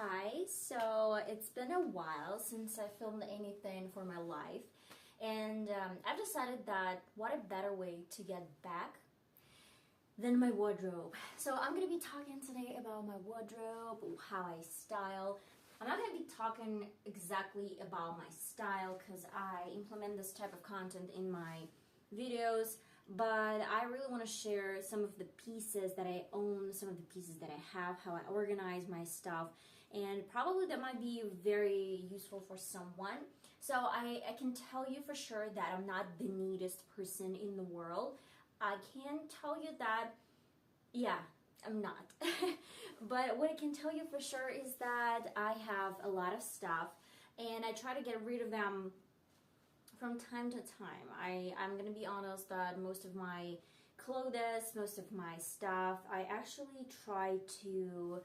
Hi, so it's been a while since I filmed anything for my life, and I've decided that what a better way to get back than my wardrobe. So I'm gonna be talking today about my wardrobe, how I style. I'm not gonna be talking exactly about my style because I implement this type of content in my videos, but I really want to share some of the pieces that I own, some of the pieces that I have, how I organize my stuff, and probably that might be very useful for someone. So I can tell you for sure that I'm not the neatest person in the world. I can tell you that, yeah, I'm not. But what I can tell you for sure is that I have a lot of stuff and I try to get rid of them from time to time. I'm gonna be honest that most of my clothes, most of my stuff, I actually try to,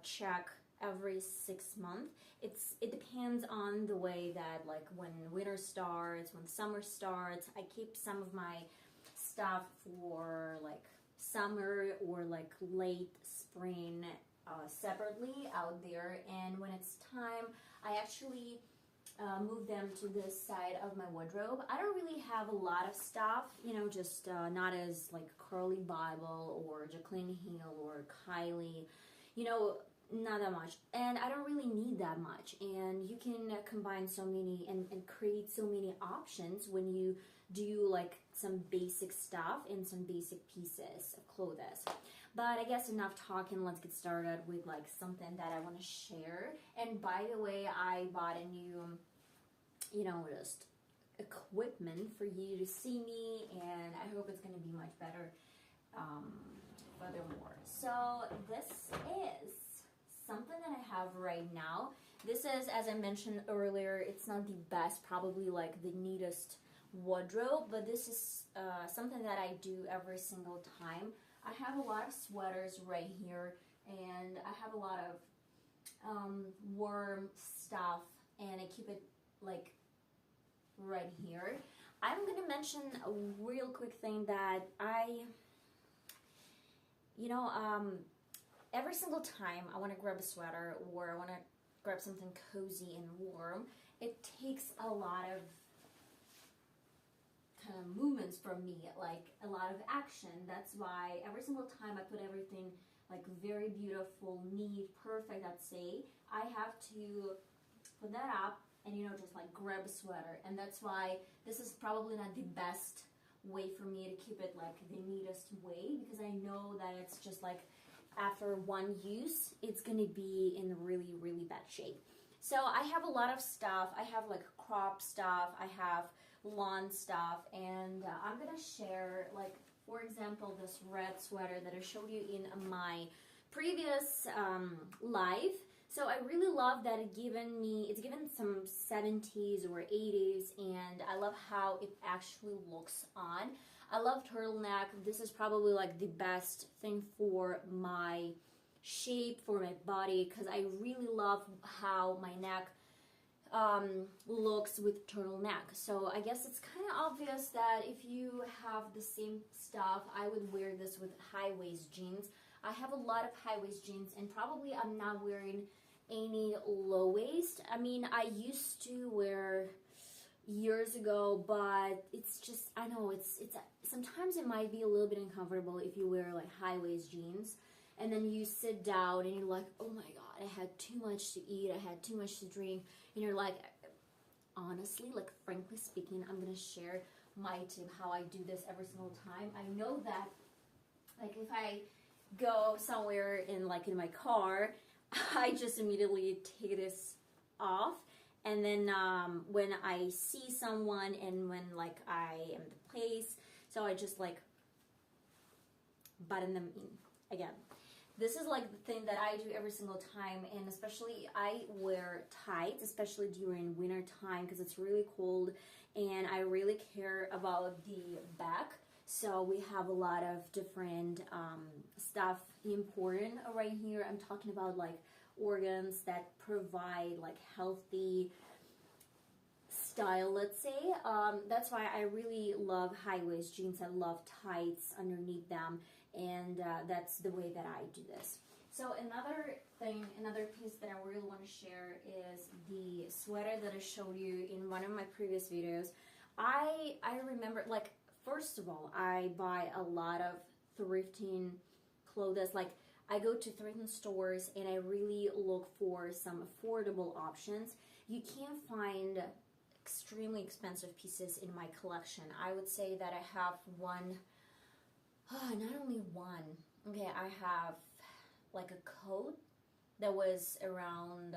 check every 6 months. It depends on the way that, like, when winter starts, when summer starts, I keep some of my stuff for like summer or like late spring separately out there, and when it's time I actually move them to this side of my wardrobe. I don't really have a lot of stuff, just not as like Curly Bible or Jacqueline Hill or Kylie, not that much. And I don't really need that much. And you can combine so many and create so many options when you do like some basic stuff and some basic pieces of clothes. But I guess enough talking, let's get started with like something that I want to share. And by the way, I bought a new, just equipment for you to see me, and I hope it's going to be much better furthermore. So this is something that I have right now. This is, as I mentioned earlier, it's not the best, probably like the neatest wardrobe, but this is something that I do every single time. I have a lot of sweaters right here, and I have a lot of warm stuff, and I keep it like right here. I'm gonna mention a real quick thing that every single time I want to grab a sweater or I want to grab something cozy and warm, it takes a lot of kind of movements from me, like a lot of action. That's why every single time I put everything like very beautiful, neat, perfect, I'd say, I have to put that up and just like grab a sweater. And that's why this is probably not the best way for me to keep it like the neatest way, because I know that it's just like after one use it's gonna be in really, really bad shape. So I have a lot of stuff. I have like crop stuff, I have lawn stuff, and I'm gonna share, like, for example, this red sweater that I showed you in my previous live. So I really love that it's given some 70s or 80s, and I love how it actually looks on. I love turtleneck. This is probably like the best thing for my shape, for my body, because I really love how my neck looks with turtleneck. So I guess it's kind of obvious that if you have the same stuff, I would wear this with high-waist jeans. I have a lot of high-waist jeans, and probably I'm not wearing any low-waist. I mean, I used to wear years ago, but it's just, I know it's sometimes it might be a little bit uncomfortable if you wear like high-waist jeans and then you sit down and you're like, oh my god, I had too much to eat, I had too much to drink, and you're like, honestly, like, frankly speaking, I'm gonna share my tip how I do this every single time. I know that, like, if I go somewhere in my car, I just immediately take this off, and then when I see someone and when like I am in the place, so I just like button them in again. This is like the thing that I do every single time, and especially I wear tights, especially during winter time because it's really cold, and I really care about the back. So we have a lot of different stuff important right here. I'm talking about like organs that provide like healthy style, let's say. That's why I really love high-waist jeans. I love tights underneath them, and that's the way that I do this. So another piece that I really want to share is the sweater that I showed you in one of my previous videos. I remember, like, first of all, I buy a lot of thrifting clothes. Like, I go to thrifting stores and I really look for some affordable options. You can't find extremely expensive pieces in my collection. I would say that I have not only one. Okay, I have like a coat that was around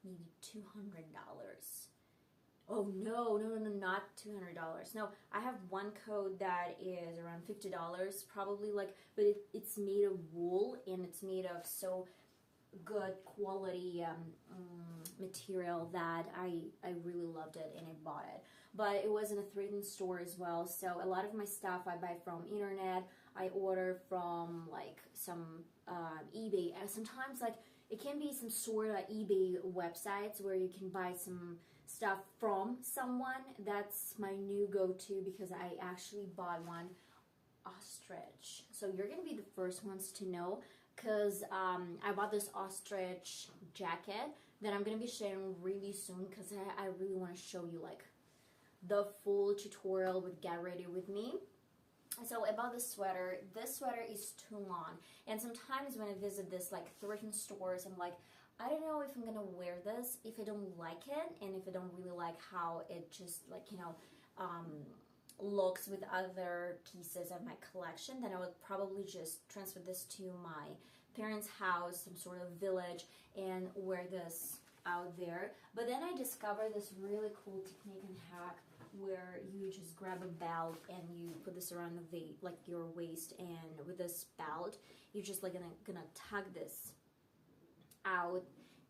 maybe $200. Oh no, not $200. No, I have one coat that is around $50, probably, like, but it's made of wool and it's made of so good quality material that I really loved it and I bought it. But it was in a threatened store as well, so a lot of my stuff I buy from internet. I order from like some eBay, and sometimes like it can be some sort of eBay websites where you can buy some stuff from someone. That's my new go-to because I actually bought one ostrich. So you're gonna be the first ones to know, because I bought this ostrich jacket that I'm gonna be sharing really soon, because I really want to show you like the full tutorial with Get Ready With Me. So about this sweater is too long, and sometimes when I visit this like thrift stores, I'm like, I don't know if I'm gonna wear this, if I don't like it, and if I don't really like how it just, like, you know, looks with other pieces of my collection, then I would probably just transfer this to my parents' house, some sort of village, and wear this out there. But then I discovered this really cool technique and hack where you just grab a belt and you put this around like your waist, and with this belt you're just like gonna tug this out,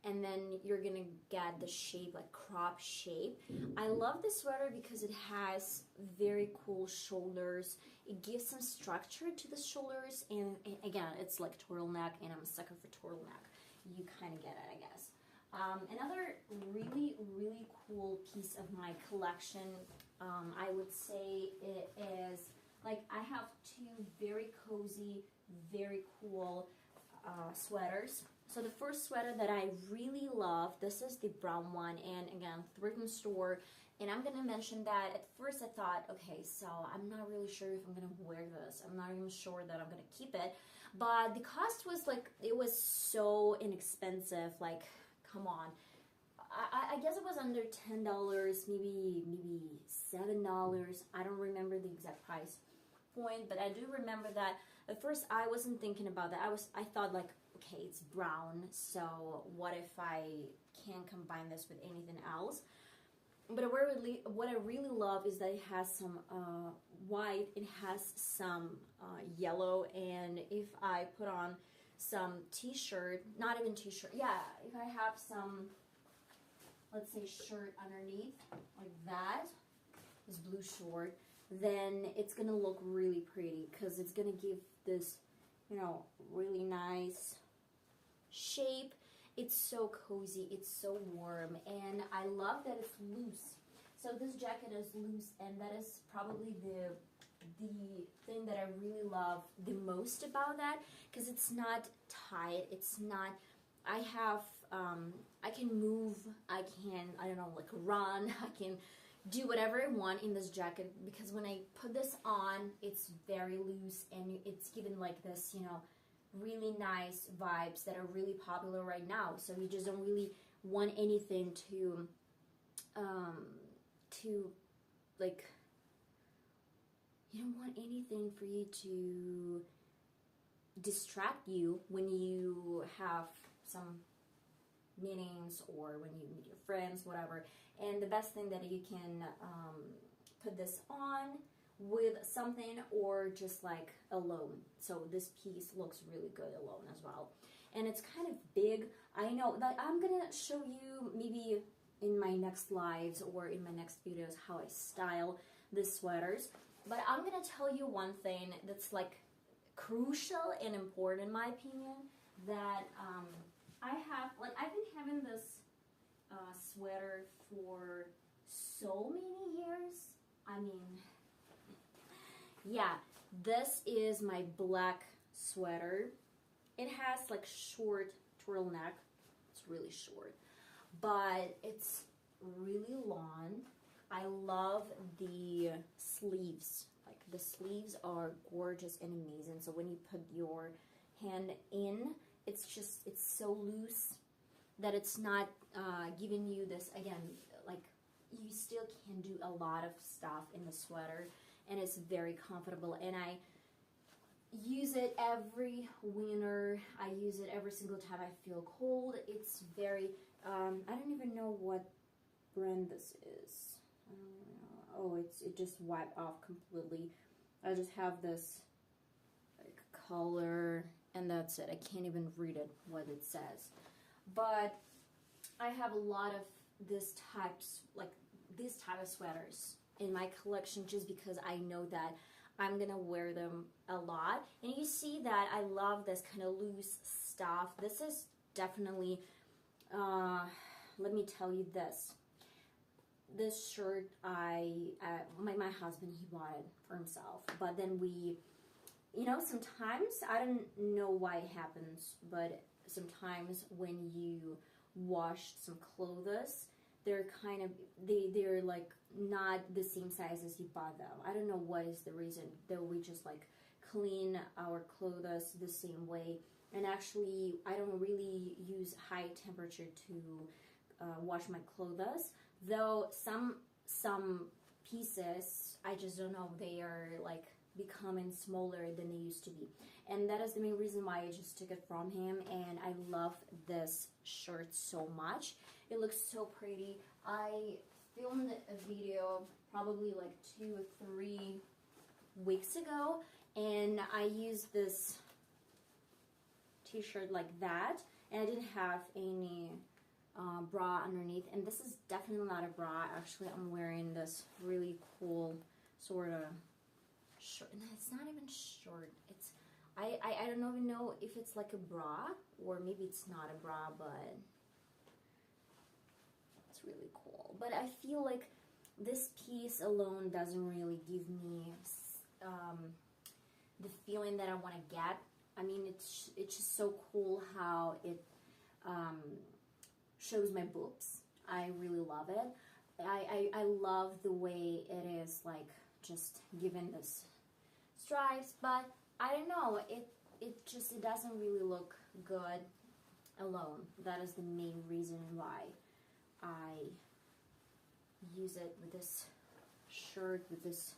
and then you're gonna get the shape, like crop shape. I love this sweater because it has very cool shoulders. It gives some structure to the shoulders, and again, it's like turtleneck, and I'm a sucker for turtleneck. You kind of get it, I guess. Another really cool piece of my collection, I would say it is, like, I have two very cozy, very cool sweaters. So the first sweater that I really love, this is the brown one, and again, thrift store. And I'm gonna mention that at first I thought, okay, so I'm not really sure if I'm gonna wear this. I'm not even sure that I'm gonna keep it. But the cost was like, it was so inexpensive, like, come on. I guess it was under $10, maybe $7. I don't remember the exact price point, but I do remember that at first I wasn't thinking about that. I thought like, okay, it's brown, so what if I can't combine this with anything else? But what I really love is that it has some white, it has some yellow, and if I put on some t-shirt, not even t-shirt, yeah, if I have some, let's say, shirt underneath, like that, this blue short, then it's gonna look really pretty, because it's gonna give this, you know, really nice shape. It's so cozy, it's so warm, and I love that it's loose. So this jacket is loose, and that is probably the thing that I really love the most about that, because it's not tight, it's not, I have, I can move, I can, I don't know, like run, I can do whatever I want in this jacket, because when I put this on, it's very loose, and it's given like this, you know, really nice vibes that are really popular right now. So you just don't really want anything to like, you don't want anything for you to distract you when you have some meetings or when you meet your friends, whatever. And the best thing that you can put this on with something, or just like alone. So this piece looks really good alone as well. And it's kind of big. I know that I'm gonna show you maybe in my next lives or in my next videos how I style the sweaters. But I'm gonna tell you one thing that's like crucial and important in my opinion, that I have, like, I've been having this sweater for so many years. I mean, yeah, this is my black sweater, It has like short turtleneck. It's really short, but it's really long. I love the sleeves. Like the sleeves are gorgeous and amazing. So when you put your hand in, it's so loose that it's not giving you this, again, like you still can do a lot of stuff in the sweater, and it's very comfortable. And I use it every winter. I use it every single time I feel cold. It's very, I don't even know what brand this is. I don't even know. Oh, it just wiped off completely. I just have this like color, and that's it. I can't even read it, what it says. But I have a lot of this type of sweaters in my collection, just because I know that I'm gonna wear them a lot. And you see that I love this kind of loose stuff. This is definitely, let me tell you this. This shirt, my husband, he bought it for himself. But then we, you know, sometimes, I don't know why it happens, but sometimes when you wash some clothes, they're kind of, they're like not the same size as you bought them. I don't know what is the reason, though we just like clean our clothes the same way. And actually, I don't really use high temperature to wash my clothes, though some pieces, I just don't know, they are like becoming smaller than they used to be. And that is the main reason why I just took it from him. And I love this shirt so much. It looks so pretty. I filmed a video probably like 2 or 3 weeks ago, and I used this t-shirt like that, and I didn't have any bra underneath. And this is definitely not a bra. Actually, I'm wearing this really cool sort of shirt. No, it's not even short. It's I don't even know if it's like a bra, or maybe it's not a bra, but it's really cool. But I feel like this piece alone doesn't really give me the feeling that I want to get. I mean, it's just so cool how it shows my boobs. I really love it. I love the way it is like just given this stripes, but I don't know, it doesn't really look good alone. That is the main reason why I use it with this shirt, with this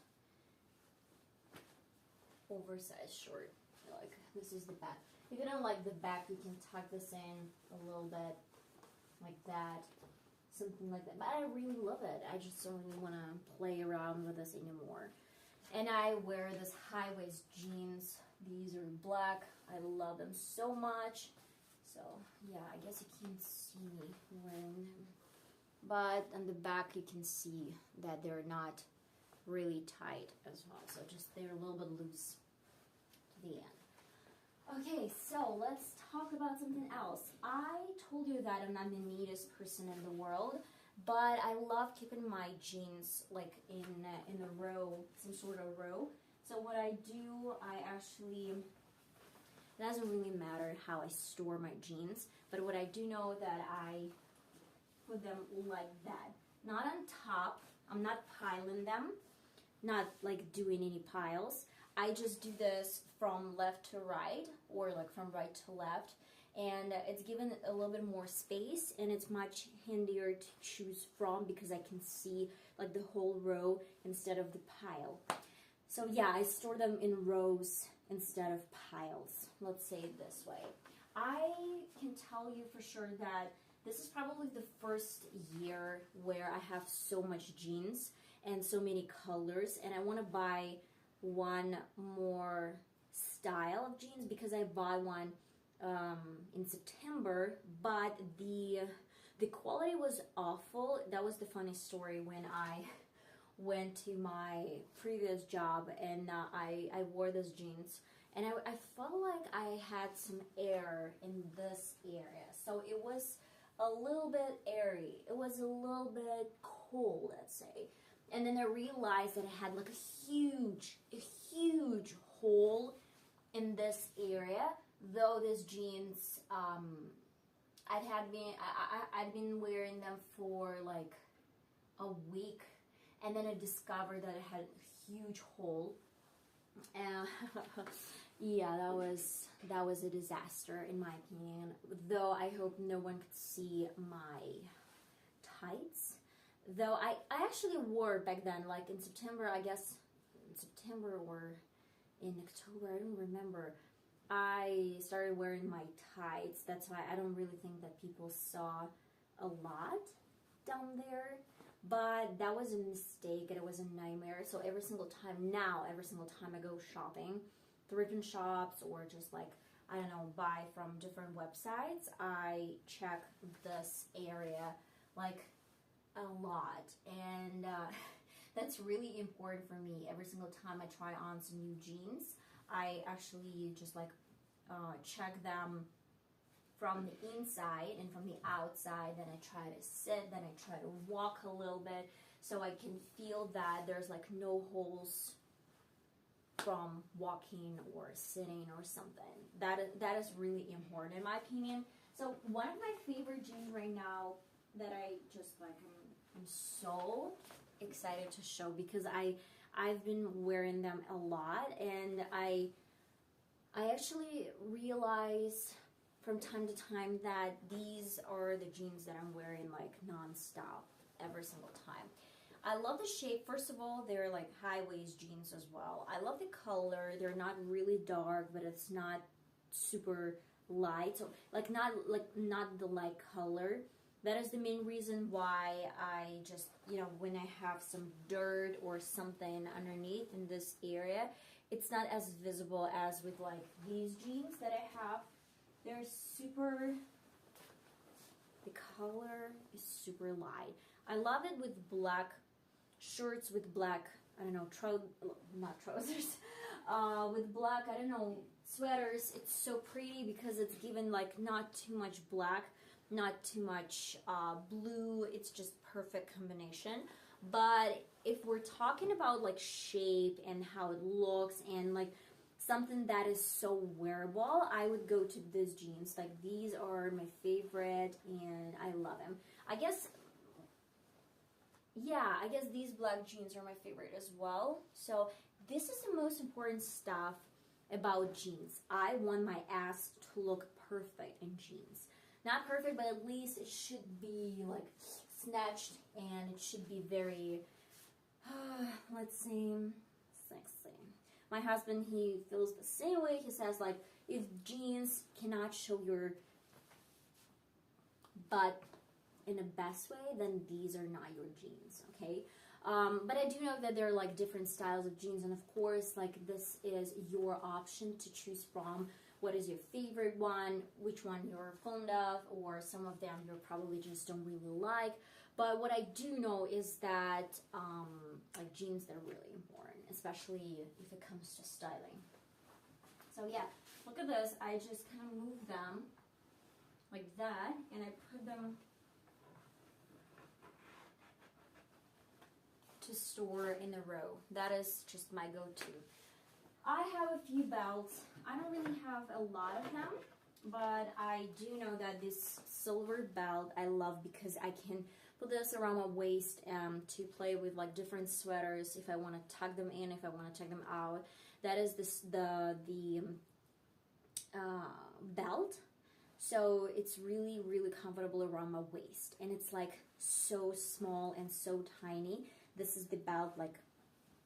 oversized shirt. Like, this is the back. If you don't like the back, you can tuck this in a little bit like that, something like that. But I really love it. I just don't really want to play around with this anymore. And I wear this high-waist jeans. These are black. I love them so much. So yeah, I guess you can't see me wearing them. But on the back you can see that they're not really tight as well. So just they're a little bit loose to the end. Okay, so let's talk about something else. I told you that I'm not the neatest person in the world, but I love keeping my jeans like in a row, some sort of row. So what I do, I actually, it doesn't really matter how I store my jeans, but what I do know that I put them like that. Not on top, I'm not piling them, not like doing any piles. I just do this from left to right, or like from right to left, and it's given a little bit more space, and it's much handier to choose from because I can see like the whole row instead of the pile. So yeah, I store them in rows instead of piles. Let's say it this way. I can tell you for sure that this is probably the first year where I have so much jeans and so many colors, and I want to buy one more style of jeans because I bought one in September, but the quality was awful. That was the funny story when I went to my previous job, and I wore those jeans, and I felt like I had some air in this area, so it was a little bit airy. It was a little bit cold, let's say. And then I realized that I had like a huge hole in this area though these jeans, I'd been wearing them for like a week, and then I discovered that it had a huge hole, and yeah, that was a disaster in my opinion. Though I hope no one could see my tights. Though I actually wore back then, like in September, I guess in September or in October, I don't remember. I started wearing my tights. That's why I don't really think that people saw a lot down there. But that was a mistake and it was a nightmare. So every single time I go shopping, thrift shops or just like, I don't know, buy from different websites, I check this area like a lot. And that's really important for me. Every single time I try on some new jeans, I actually just like check them from the inside and from the outside. Then I try to sit, then I try to walk a little bit so I can feel that there's like no holes from walking or sitting or something. That is really important in my opinion. So one of my favorite jeans right now that I just like I'm so excited to show because I've been wearing them a lot, and I actually realize from time to time that these are the jeans that I'm wearing like non-stop every single time. I love the shape. First of all, they're like high-waist jeans as well. I love the color. They're not really dark, but it's not super light. So like not the light color. That is the main reason why I just, you know, when I have some dirt or something underneath in this area, it's not as visible as with like these jeans that I have. They're super, the color is super light. I love it with black shirts, with black, I don't know, not trousers, with black, I don't know, sweaters. It's so pretty because it's given like not too much black, not too much blue. It's just perfect combination. But if we're talking about like shape and how it looks and like something that is so wearable, I would go to these jeans. Like these are my favorite and I love them. I guess these black jeans are my favorite as well. So this is the most important stuff about jeans. I want my ass to look perfect in jeans. Not perfect, but at least it should be like snatched and it should be very, let's see, sexy. My husband, he feels the same way. He says like, if jeans cannot show your butt in the best way, then these are not your jeans, okay? But I do know that there are like different styles of jeans, and of course, like this is your option to choose from. What is your favorite one, which one you're fond of, or some of them you probably just don't really like. But what I do know is that like jeans, they're really important, especially if it comes to styling. So yeah, look at this. I just kind of move them like that, and I put them to store in a row. That is just my go-to. I have a few belts. I don't really have a lot of them, but I do know that this silver belt I love because I can put this around my waist to play with like different sweaters if I want to tuck them in, if I want to take them out. That is the belt. So it's really, really comfortable around my waist, and it's like so small and so tiny. This is the belt, like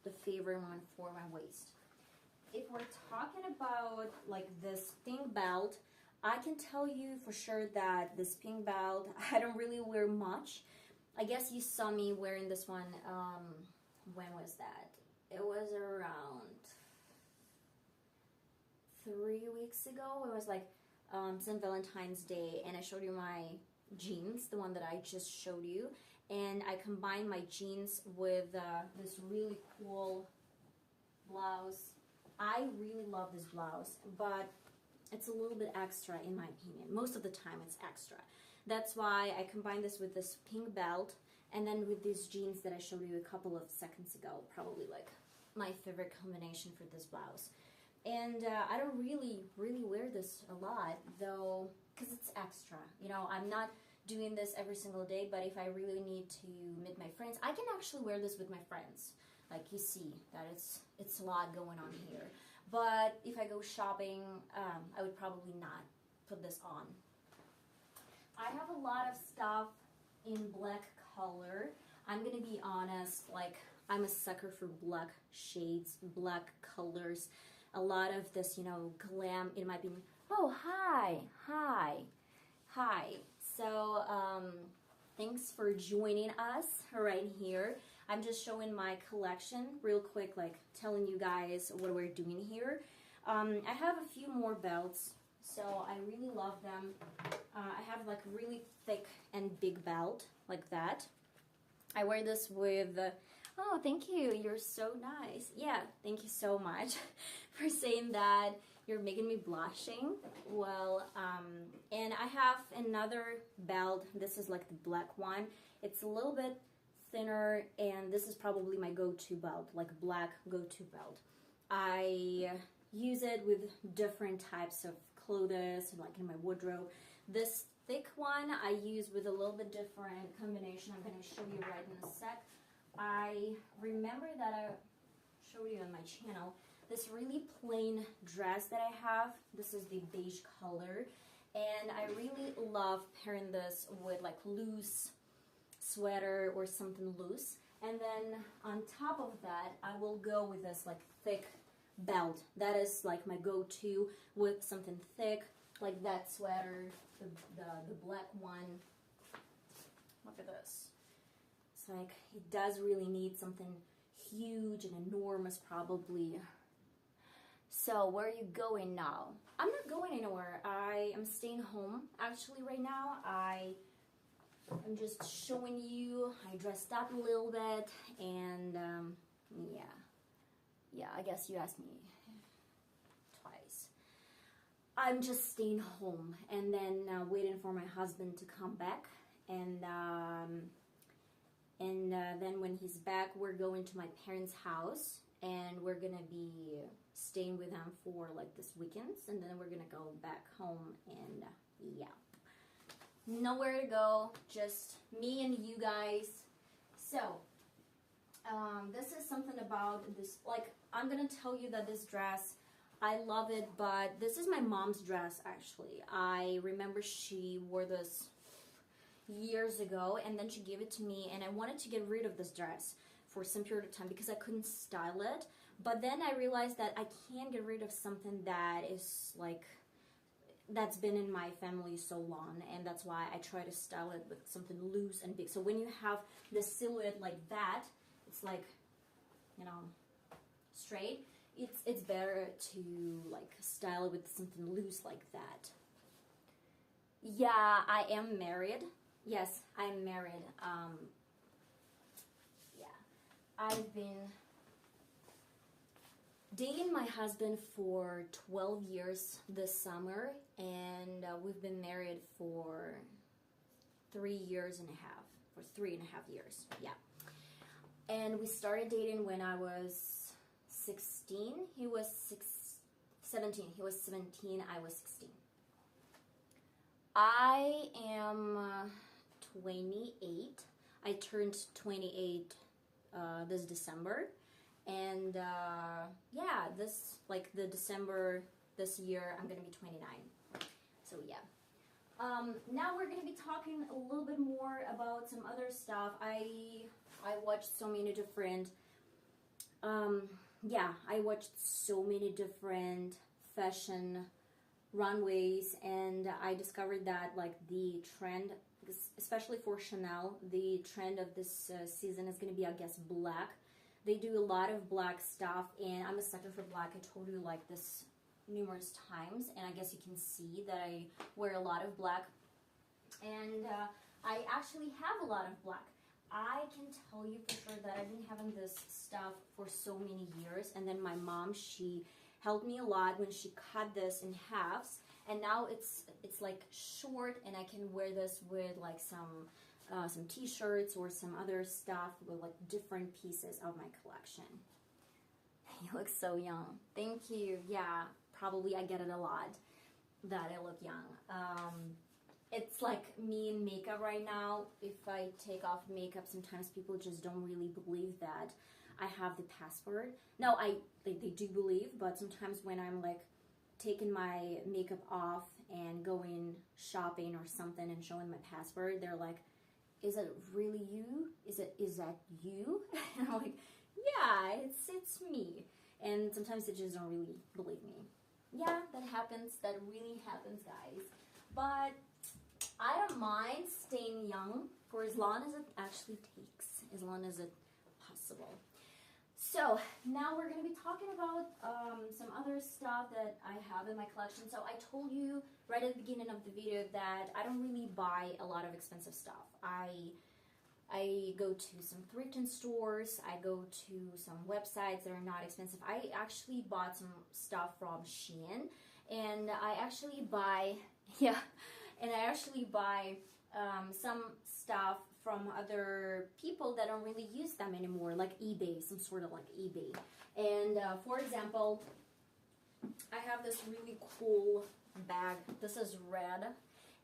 the favorite one for my waist. If we're talking about like this pink belt, I can tell you for sure that this pink belt, I don't really wear much. I guess you saw me wearing this one, when was that? It was around 3 weeks ago. It was like St. Valentine's Day, and I showed you my jeans, the one that I just showed you, and I combined my jeans with this really cool blouse. I really love this blouse, but it's a little bit extra in my opinion. Most of the time it's extra. That's why I combined this with this pink belt and then with these jeans that I showed you a couple of seconds ago. Probably like my favorite combination for this blouse. And I don't really wear this a lot though, because it's extra. You know, I'm not doing this every single day, but if I really need to meet my friends, I can actually wear this with my friends. Like you see that it's a lot going on here. But if I go shopping, I would probably not put this on. I have a lot of stuff in black color. I'm gonna be honest, like I'm a sucker for black shades, black colors. A lot of this, you know, glam, it might be, oh, hi. So, thanks for joining us right here. I'm just showing my collection real quick, like telling you guys what we're doing here. I have a few more belts, so I really love them. I have like really thick and big belt like that. I wear this with, oh, thank you, you're so nice. Yeah, thank you so much for saying that. You're making me blushing. Well, and I have another belt. This is like the black one. It's a little bit thinner, and this is probably my go-to belt, like black go-to belt. I use it with different types of clothes, like in my wardrobe. This thick one I use with a little bit different combination. I'm going to show you right in a sec. I remember that I showed you on my channel this really plain dress that I have. This is the beige color, and I really love pairing this with like loose sweater or something loose. And then on top of that, I will go with this like thick belt. That is like my go-to, with something thick like that sweater, the black one. Look at this. It's like, it does really need something huge and enormous probably. So where are you going now? I'm not going anywhere. I am staying home actually right now. I'm just showing you. I dressed up a little bit, and yeah, I guess you asked me twice. I'm just staying home and then waiting for my husband to come back, and then when he's back, we're going to my parents' house, and we're gonna be staying with them for like this weekends, and then we're gonna go back home, and yeah, nowhere to go, just me and you guys. So this is something about this, like I'm gonna tell you that this dress, I love it, but this is my mom's dress actually. I remember she wore this years ago, and then she gave it to me, and I wanted to get rid of this dress for some period of time because I couldn't style it. But then I realized that I can't get rid of something that is like, that's been in my family so long, and that's why I try to style it with something loose and big. So when you have the silhouette like that, it's like, you know, straight, it's better to like style it with something loose like that. Yeah, I am married. Yes, I'm married. Yeah, I've been dating my husband for 12 years this summer, and we've been married for 3 years and a half, for 3.5 years, yeah. And we started dating when I was 16. He was 17. He was 17, I was 16. I am 28. I turned 28 this December. And yeah, this, like the December this year, I'm gonna be 29. So yeah. Now we're gonna be talking a little bit more about some other stuff. I watched so many different, yeah, I watched so many different fashion runways, and I discovered that like the trend, especially for Chanel, the trend of this season is gonna be, I guess, black. They do a lot of black stuff, and I'm a sucker for black. I told you like this numerous times, and I guess you can see that I wear a lot of black, and I actually have a lot of black. I can tell you for sure that I've been having this stuff for so many years, and then my mom, she helped me a lot when she cut this in halves, and now it's like short, and I can wear this with like some t-shirts or some other stuff with like different pieces of my collection. You look so young. Thank you. Yeah, probably I get it a lot that I look young. It's like me in makeup right now. If I take off makeup, sometimes people just don't really believe that I have the password. No, they do believe, but sometimes when I'm like taking my makeup off and going shopping or something and showing my password, they're like, is it really you? Is that you? And I'm like, yeah, it's me. And sometimes they just don't really believe me. Yeah, that happens. That really happens, guys. But I don't mind staying young for as long as it actually takes, as long as it's possible. So now we're going to be talking about some other stuff that I have in my collection. So I told you right at the beginning of the video that I don't really buy a lot of expensive stuff. I go to some thrifting stores, I go to some websites that are not expensive. I actually bought some stuff from Shein, and I actually buy, yeah, and I actually buy some stuff from other people that don't really use them anymore, like eBay, some sort of like eBay. And for example, I have this really cool bag. This is red,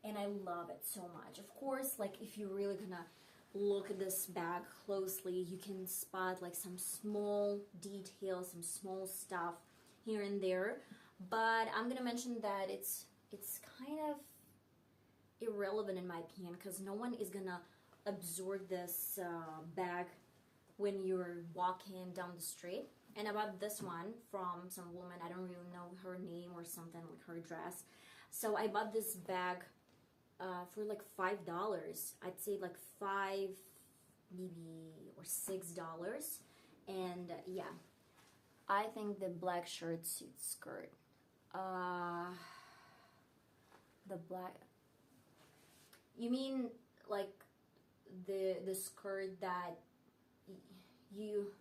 and I love it so much. Of course, like if you're really gonna look at this bag closely, you can spot like some small details, some small stuff here and there. But I'm gonna mention that it's kind of irrelevant in my opinion, because no one is gonna absorb this bag when you're walking down the street. And I bought this one from some woman, I don't really know her name or something, like her address. So I bought this bag for like $5. I'd say like $5 maybe or $6. And yeah, I think the black shirt suits skirt. The black, you mean like the skirt that you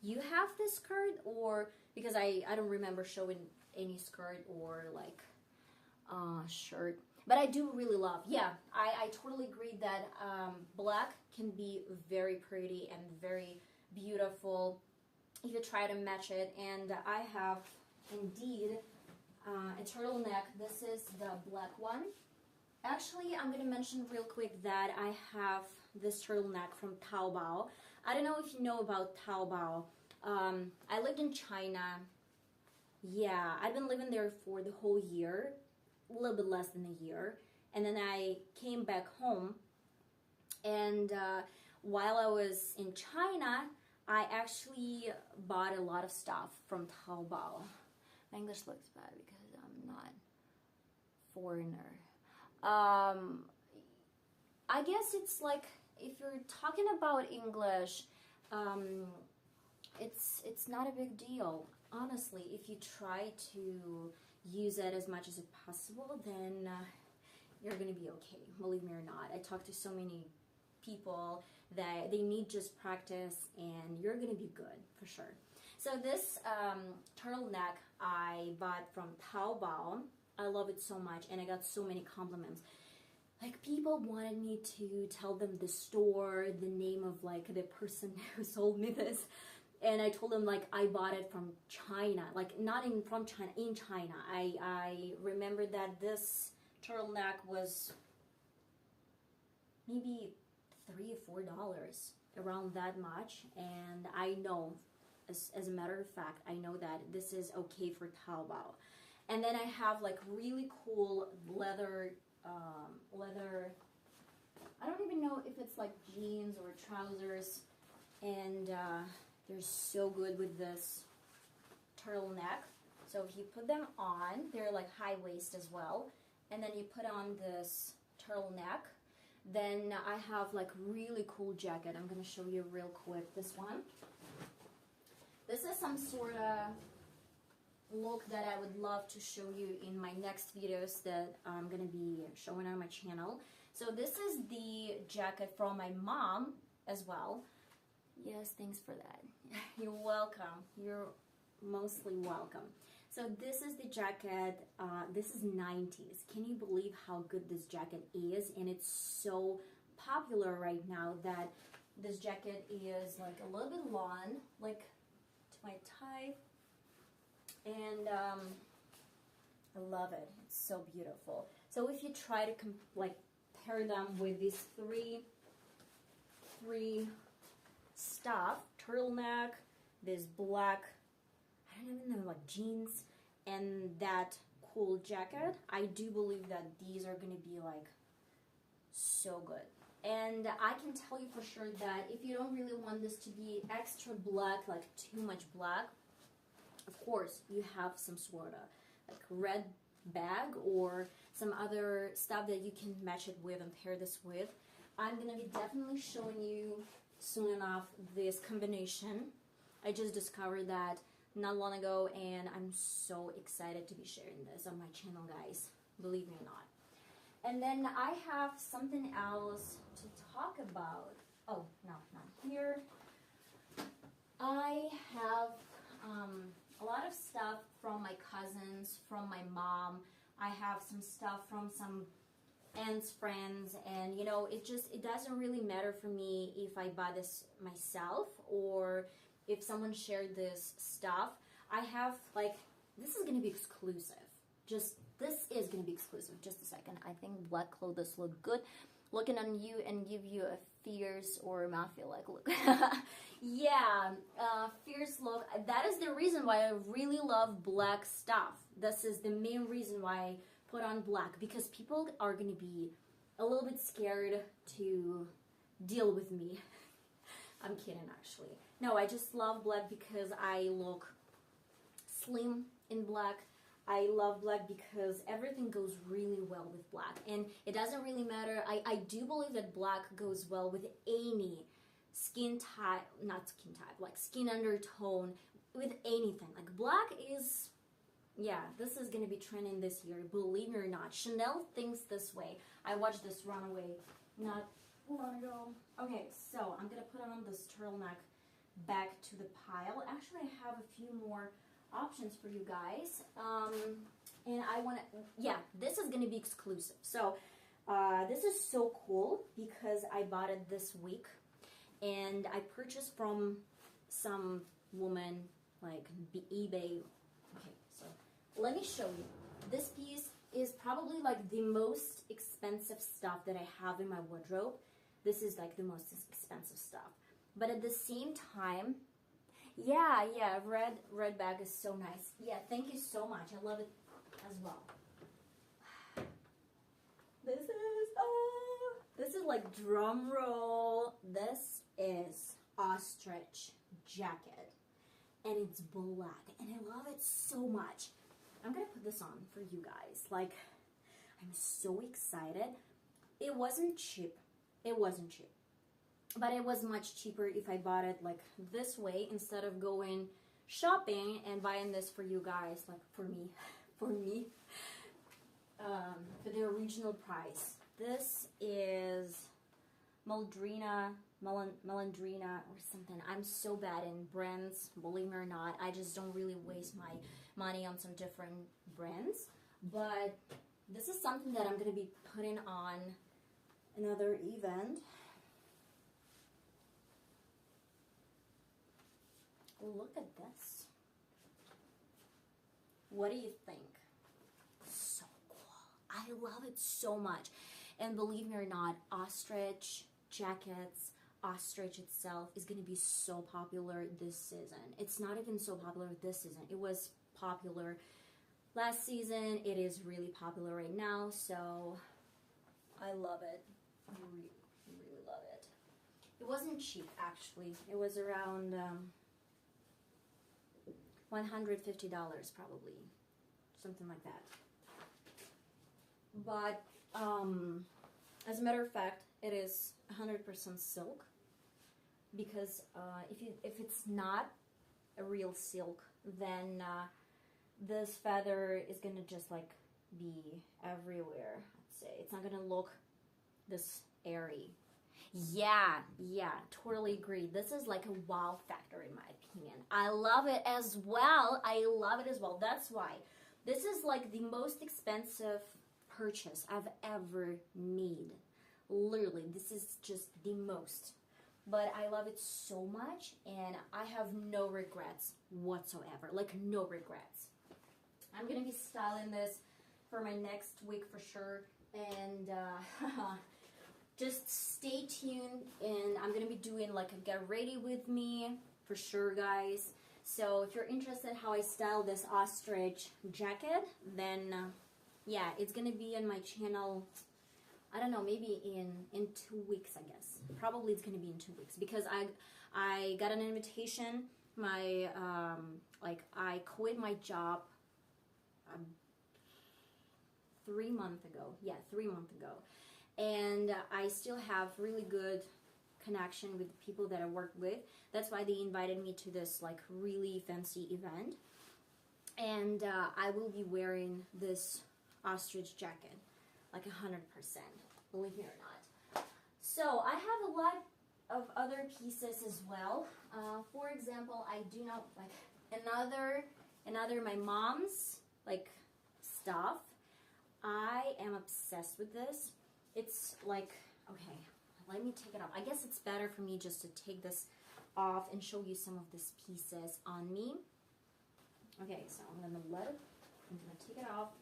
have this skirt, or because I don't remember showing any skirt or like shirt, but I do really love, yeah, I totally agree that black can be very pretty and very beautiful if you try to match it. And I have indeed a turtleneck. This is the black one. Actually, I'm gonna mention real quick that I have this turtleneck from Taobao. I don't know if you know about Taobao. I lived in China. Yeah, I've been living there for the whole year, a little bit less than a year. And then I came back home, and while I was in China, I actually bought a lot of stuff from Taobao. My English looks bad because I'm not foreigner. I guess it's like, if you're talking about English, it's not a big deal. Honestly, if you try to use it as much as possible, then you're gonna be okay, believe me or not. I talk to so many people that they need just practice, and you're gonna be good for sure. So this turtleneck I bought from Taobao. I love it so much, and I got so many compliments. Like, people wanted me to tell them the store, the name of like the person who sold me this, and I told them like I bought it from China, like not from China, in China. I remember that this turtleneck was maybe $3 or $4, around that much. And I know, as a matter of fact, I know that this is okay for Taobao. And then I have like really cool leather, I don't even know if it's like jeans or trousers, and they're so good with this turtleneck. So if you put them on, they're like high waist as well, and then you put on this turtleneck. Then I have like really cool jacket. I'm gonna show you real quick this one. This is some sort of look that I would love to show you in my next videos that I'm gonna be showing on my channel. So this is the jacket from my mom as well. Yes, thanks for that. You're welcome. You're mostly welcome. So this is the jacket. This is 90s. Can you believe how good this jacket is? And it's so popular right now that this jacket is like a little bit long, like to my tie. And I love it. It's so beautiful. So if you try to like pair them with these three stuff, turtleneck, this black, I don't even know, like jeans, and that cool jacket, I do believe that these are gonna be like so good. And I can tell you for sure that if you don't really want this to be extra black, like too much black, of course you have some sort of like red bag or some other stuff that you can match it with and pair this with. I'm gonna be definitely showing you soon enough this combination. I just discovered that not long ago, and I'm so excited to be sharing this on my channel, guys, believe me or not. And then I have something else to talk about. Oh, no, not here. I have a lot of stuff from my cousins, from my mom. I have some stuff from some aunts, friends, and you know, it doesn't really matter for me if I buy this myself or if someone shared this stuff. I have like, this is gonna be exclusive. This is gonna be exclusive. Just a second. I think black clothes look good. Looking on you and give you a fierce or mafia like look. Yeah, fierce look. That is the reason why I really love black stuff. This is the main reason why I put on black, because people are gonna be a little bit scared to deal with me. I'm kidding, actually. No, I just love black because I look slim in black. I love black because everything goes really well with black, and it doesn't really matter. I do believe that black goes well with any skin type, not skin type, like skin undertone, with anything. Like black is, yeah, this is gonna be trending this year, believe me or not. Chanel thinks this way. I watched this runaway not long ago. Okay, so I'm gonna put on this turtleneck back to the pile. Actually, I have a few more options for you guys, and I want to, yeah, this is going to be exclusive. So this is so cool because I bought it this week, and I purchased from some woman, like eBay. Okay, so let me show you. This piece is probably like the most expensive stuff that I have in my wardrobe. This is like the most expensive stuff, but at the same time, yeah, red bag is so nice. Yeah, thank you so much. I love it as well. This is like drum roll. This is ostrich jacket, and it's black, and I love it so much. I'm gonna put this on for you guys. Like, I'm so excited. It wasn't cheap. It wasn't cheap. But it was much cheaper if I bought it like this way instead of going shopping and buying this for you guys, like for me, for the original price. This is Malandrina or something. I'm so bad in brands, believe me or not. I just don't really waste my money on some different brands. But this is something that I'm going to be putting on another event. Look at this. What do you think? So cool. I love it so much. And believe me or not, ostrich jackets, ostrich itself is going to be so popular this season. It's not even so popular this season. It was popular last season. It is really popular right now. So I love it. I really, really love it. It wasn't cheap, actually. It was around $150 probably, something like that. But as a matter of fact, it is 100% silk, because if it's not a real silk, then this feather is gonna just like be everywhere. Let's say it's not gonna look this airy. Yeah, totally agree. This is like a wow factor in my opinion. I love it as well. I love it as well. That's why this is like the most expensive purchase I've ever made. Literally, this is just the most. But I love it so much, and I have no regrets whatsoever. Like, no regrets. I'm gonna be styling this for my next week for sure, and just stay tuned, and I'm gonna be doing like a get ready with me for sure, guys. So if you're interested how I style this ostrich jacket, then yeah, it's gonna be on my channel. I don't know, maybe in 2 weeks, I guess. Probably it's gonna be in 2 weeks, because I got an invitation. My I quit my job 3 months ago. Yeah, 3 months ago, and I still have really good connection with the people that I work with. That's why they invited me to this like really fancy event, and I will be wearing this ostrich jacket like 100%, believe me or not. So I have a lot of other pieces as well. For example, I do not like another my mom's like stuff. I am obsessed with this. It's like, okay, let me take it off. I guess it's better for me just to take this off and show you some of these pieces on me. Okay, so I'm gonna take it off.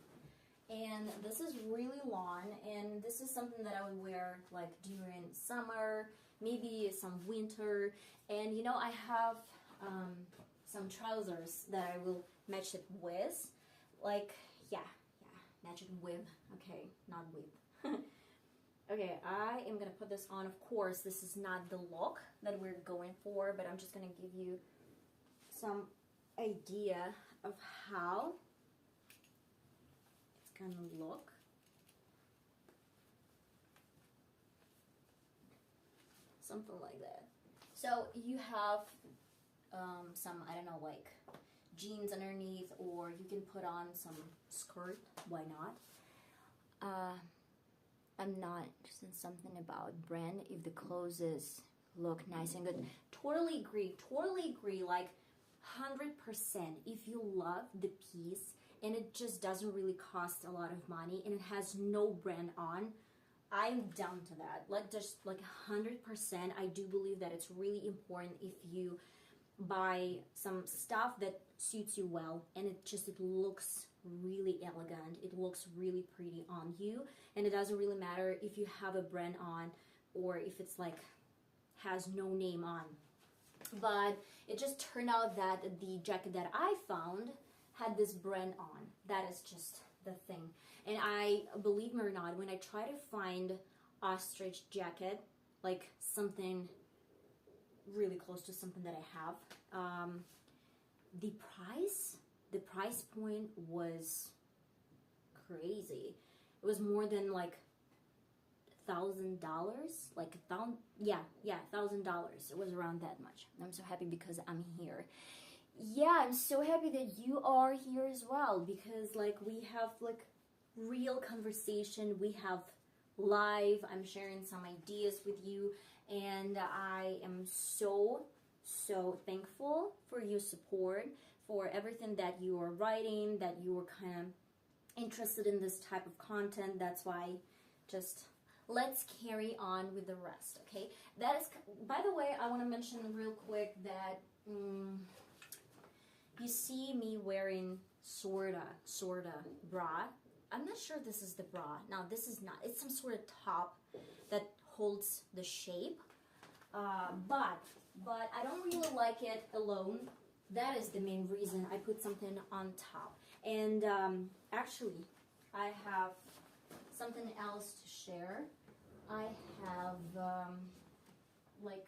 And this is really long, and this is something that I would wear like during summer, maybe some winter. And you know, I have some trousers that I will match it with, like match it with, okay, not with. Okay, I am gonna put this on. Of course, this is not the look that we're going for, but I'm just gonna give you some idea of how it's gonna look. Something like that. So you have some, I don't know, like jeans underneath, or you can put on some skirt, why not? I'm not interested in something about brand if the clothes look nice and good. Totally agree, like 100%. If you love the piece and it just doesn't really cost a lot of money and it has no brand on, I'm down to that. Like just like 100%. I do believe that it's really important if you buy some stuff that suits you well and it looks really elegant, it looks really pretty on you, and it doesn't really matter if you have a brand on or if it's like has no name on. But it just turned out that the jacket that I found had this brand on. That is just the thing. And I, believe me or not, when I try to find ostrich jacket, like something really close to something that I have, the price point was crazy. It was more than like $1,000, like $1,000. It was around that much. I'm so happy because I'm here. Yeah, I'm so happy that you are here as well, because like we have like real conversation, we have live, I'm sharing some ideas with you, and I am so thankful for your support, for everything that you are writing, that you are kind of interested in this type of content. That's why just let's carry on with the rest, okay? That is, by the way, I want to mention real quick that you see me wearing sorta bra. I'm not sure this is the bra. No, this is not. It's some sort of top that holds the shape. But I don't really like it alone. That is the main reason I put something on top. And actually, I have something else to share. I have like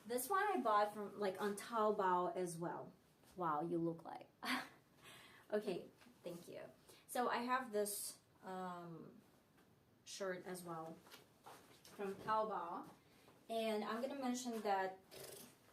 this one I bought from like on Taobao as well. Wow, you look like. Okay, thank you. So I have this shirt as well from Taobao, and I'm gonna mention that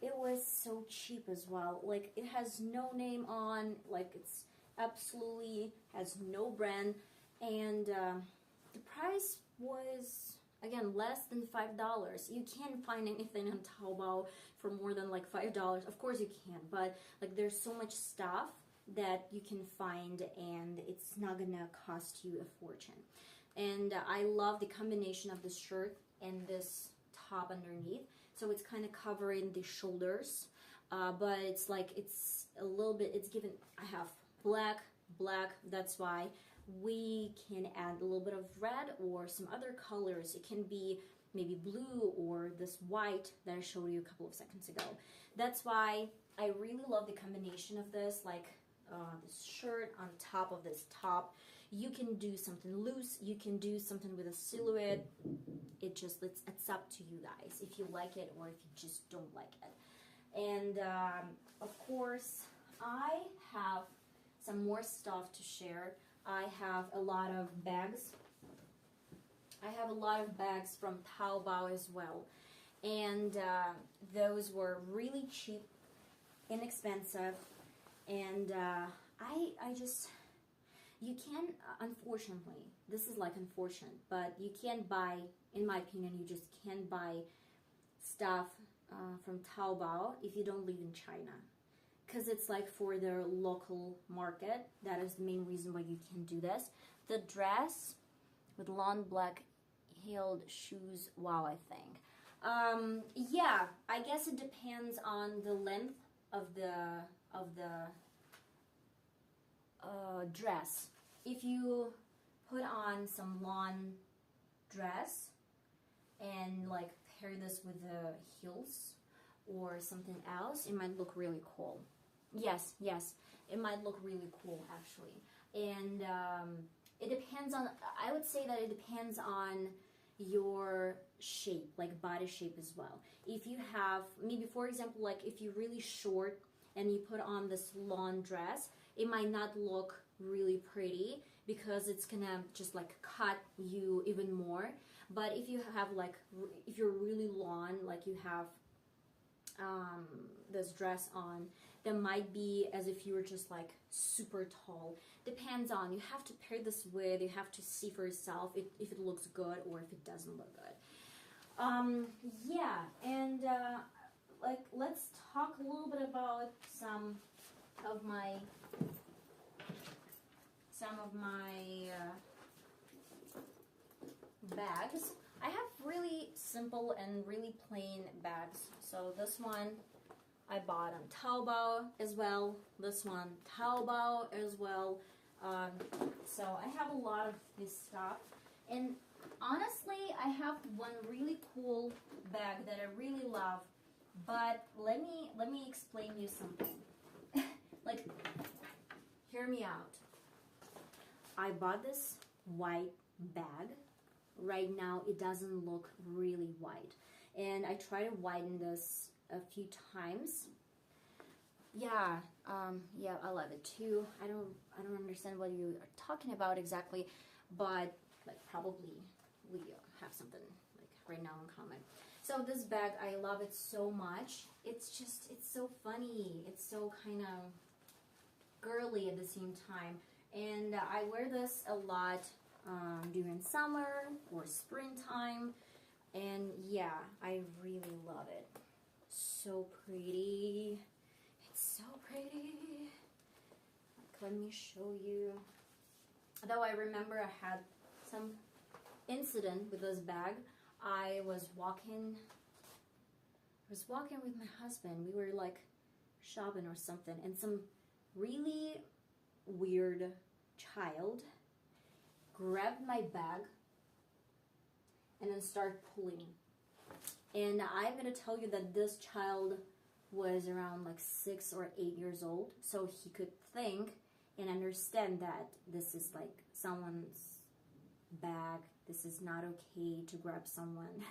it was so cheap as well. Like it has no name on, like it's absolutely has no brand, and the price was again less than $5. You can't find anything on Taobao for more than like $5. Of course you can, but like there's so much stuff that you can find and it's not gonna cost you a fortune. And I love the combination of this shirt and this top underneath, so it's kind of covering the shoulders, but it's like it's a little bit, it's given, I have black, that's why. We can add a little bit of red or some other colors. It can be maybe blue or this white that I showed you a couple of seconds ago. That's why I really love the combination of this, like this shirt on top of this top. You can do something loose, you can do something with a silhouette. It's up to you guys if you like it or if you just don't like it. And of course, I have some more stuff to share. I have a lot of bags. I have a lot of bags from Taobao as well. And those were really cheap, inexpensive. And I just, you can, unfortunately, this is like unfortunate, but you can't buy, in my opinion, you just can't buy stuff from Taobao if you don't live in China. Because it's like for their local market. That is the main reason why you can do this. The dress with long black heeled shoes, wow, I think. Yeah, I guess it depends on the length of the dress. If you put on some long dress and like pair this with the heels or something else, it might look really cool. Yes, it might look really cool actually. And it depends on, I would say that it depends on your shape, like body shape as well. If you have, maybe for example, like if you're really short and you put on this long dress, it might not look really pretty because it's gonna just like cut you even more. But if you have like, if you're really long, like you have this dress on, that might be as if you were just like super tall. Depends on, you have to pair this with, you have to see for yourself if it looks good or if it doesn't look good. Yeah, and like let's talk a little bit about some of my bags. I have really simple and really plain bags. So this one I bought on Taobao as well. This one Taobao as well. So I have a lot of this stuff. And honestly, I have one really cool bag that I really love. But let me explain you something. Like, hear me out. I bought this white bag. Right now, it doesn't look really white. And I tried to whiten this a few times. Yeah, yeah, I love it too. I don't understand what you are talking about exactly, but like probably we have something like right now in common. So this bag, I love it so much. It's so funny. It's so kind of girly at the same time. And I wear this a lot during summer or springtime. And yeah, I really love it. So pretty. It's so pretty. Like, let me show you. Though I remember I had some incident with this bag. I was walking with my husband. We were like shopping or something, and some really weird child grabbed my bag and then started pulling. And I'm gonna tell you that this child was around like 6 or 8 years old, so he could think and understand that this is like someone's bag. This is not okay to grab someone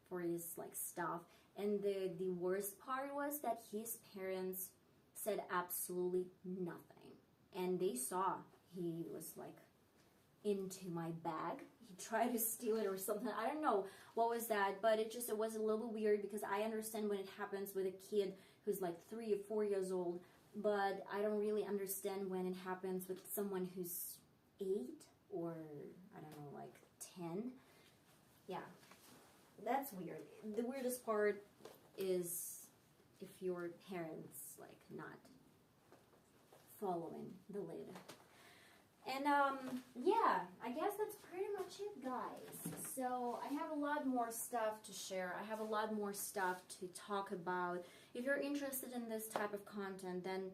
for his like stuff. And the worst part was that his parents said absolutely nothing, and they saw he was like into my bag. He tried to steal it or something. I don't know what was that, but it was a little weird because I understand when it happens with a kid who's like 3 or 4 years old, but I don't really understand when it happens with someone who's 8 or I don't know, like 10. Yeah, that's weird. The weirdest part is if your parents like not following the lead. And yeah, I guess that's pretty much it, guys. So I have a lot more stuff to share. I have a lot more stuff to talk about. If you're interested in this type of content, then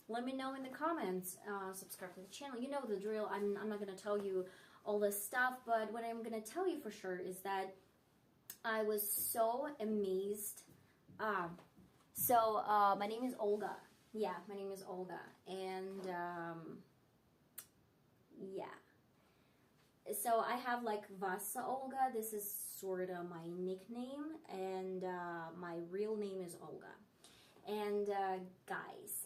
let me know in the comments. Subscribe to the channel. You know the drill. I'm not going to tell you all this stuff, but what I'm going to tell you for sure is that I was so amazed. My name is Olga. Yeah, my name is Olga. And, yeah. So I have like VassaOlga. This is sort of my nickname, and my real name is Olga. And guys,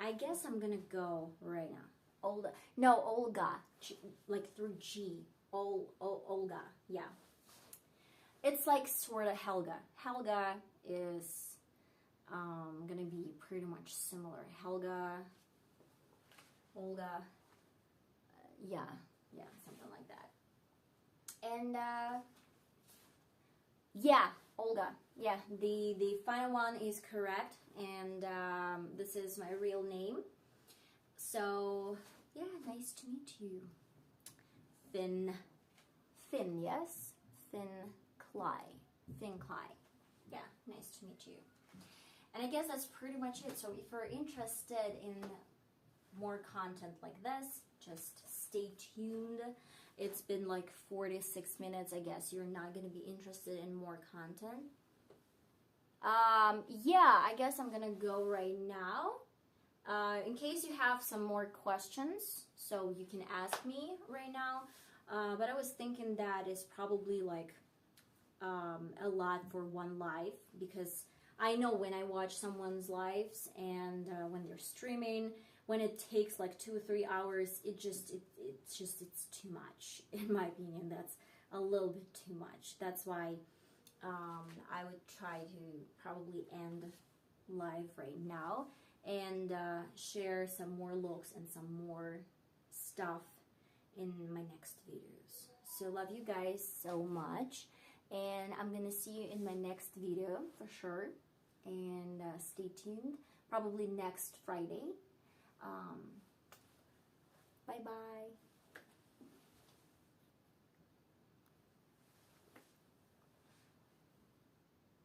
I guess I'm gonna go right now. Olga, no, Olga, like through G. Olga, yeah. It's like sort of Helga. Helga is gonna be pretty much similar. Helga, Olga, yeah, something like that. And yeah, Olga. Yeah, the final one is correct, and this is my real name. So yeah, nice to meet you. Finn, yes, Finn Cly. Yeah, nice to meet you. And I guess that's pretty much it. So if you're interested in more content like this, just stay tuned. It's been like 46 minutes. I guess you're not going to be interested in more content. Yeah, I guess I'm gonna go right now. In case you have some more questions, so you can ask me right now. But I was thinking that is probably like a lot for one live, because I know when I watch someone's lives and when they're streaming, when it takes like 2 or 3 hours, it's too much. In my opinion, that's a little bit too much. That's why I would try to probably end live right now and share some more looks and some more stuff in my next videos. So love you guys so much, and I'm gonna see you in my next video for sure, and stay tuned, probably next Friday. Bye bye.